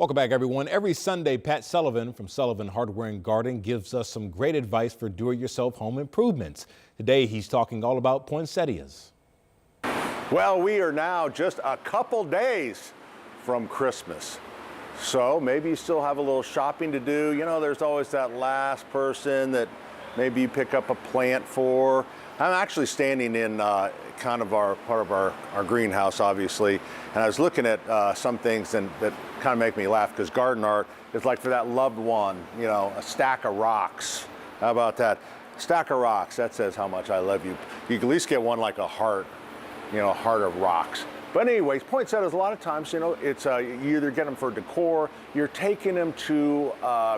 Welcome back, everyone. Every Sunday, Pat Sullivan from Sullivan Hardware and Garden gives us some great advice for do-it-yourself home improvements. Today, he's talking all about poinsettias. Well, we are now just a couple days from Christmas. So maybe you still have a little shopping to do. You know, there's always that last person that maybe you pick up a plant for. I'm actually standing in kind of part of our greenhouse, obviously, and I was looking at some things that kind of make me laugh, because garden art is like for that loved one, you know, a stack of rocks. How about that? Stack of rocks, that says how much I love you. You can at least get one like a heart, you know, a heart of rocks. But anyways, poinsettias, a lot of times, you know, it's you either get them for decor, you're taking them to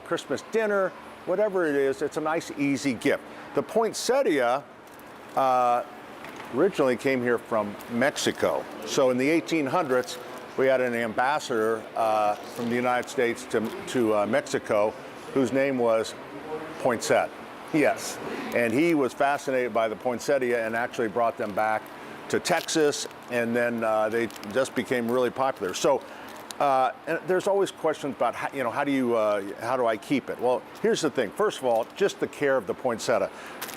Christmas dinner, whatever it is, it's a nice, easy gift. The poinsettia originally came here from Mexico. So in the 1800s, we had an ambassador from the United States to Mexico, whose name was Poinsett. Yes, and he was fascinated by the poinsettia and actually brought them back to Texas, and then they just became really popular. So and there's always questions about how, you know, how do I keep it? Well, here's the thing. First of all, just the care of the poinsettia.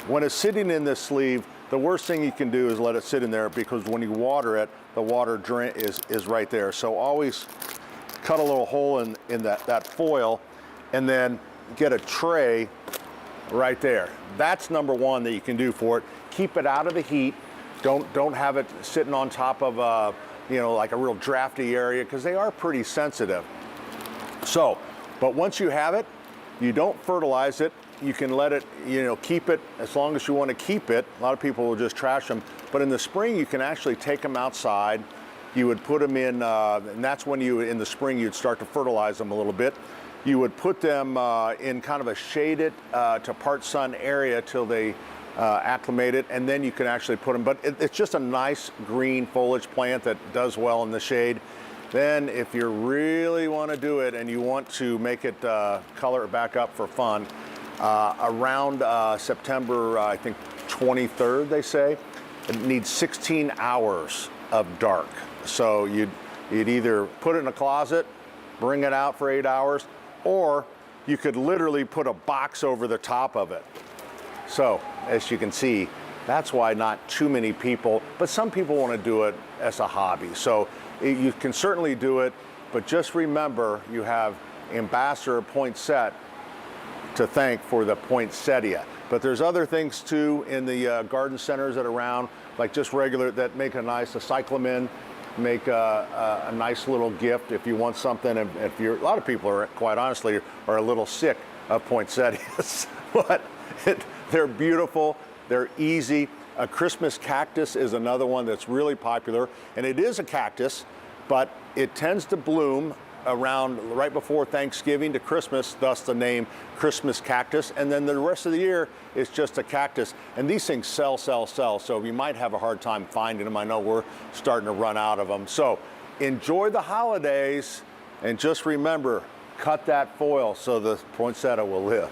When it's sitting in this sleeve, the worst thing you can do is let it sit in there, because when you water it, the water drain is right there. So always cut a little hole in that foil, and then get a tray right there. That's number one that you can do for it. Keep it out of the heat. Don't have it sitting on top of you know, like a real drafty area, because they are pretty sensitive. So, but once you have it, you don't fertilize it. You can let it, you know, keep it as long as you want to keep it. A lot of people will just trash them. But in the spring, you can actually take them outside. You would put them in, and that's when in the spring, you'd start to fertilize them a little bit. You would put them in kind of a shaded to part sun area till they acclimated, and then you can actually put them, but it's just a nice green foliage plant that does well in the shade. Then if you really want to do it and you want to make it color it back up for fun, around September, I think 23rd, they say, it needs 16 hours of dark. So you'd either put it in a closet, bring it out for 8 hours, or you could literally put a box over the top of it. So, as you can see, that's why not too many people, but some people want to do it as a hobby. So you can certainly do it, but just remember you have Ambassador Poinsett to thank for the poinsettia. But there's other things too in the garden centers that are around, like just regular, that make a nice, a cyclamen, make a nice little gift if you want something. And if you're, a lot of people are, quite honestly, are a little sick of poinsettias, but they're beautiful, they're easy. A Christmas cactus is another one that's really popular, and it is a cactus, but it tends to bloom around right before Thanksgiving to Christmas, thus the name Christmas cactus, and then the rest of the year is just a cactus. And these things sell, so you might have a hard time finding them. I know we're starting to run out of them. So enjoy the holidays, and just remember, cut that foil so the poinsettia will live.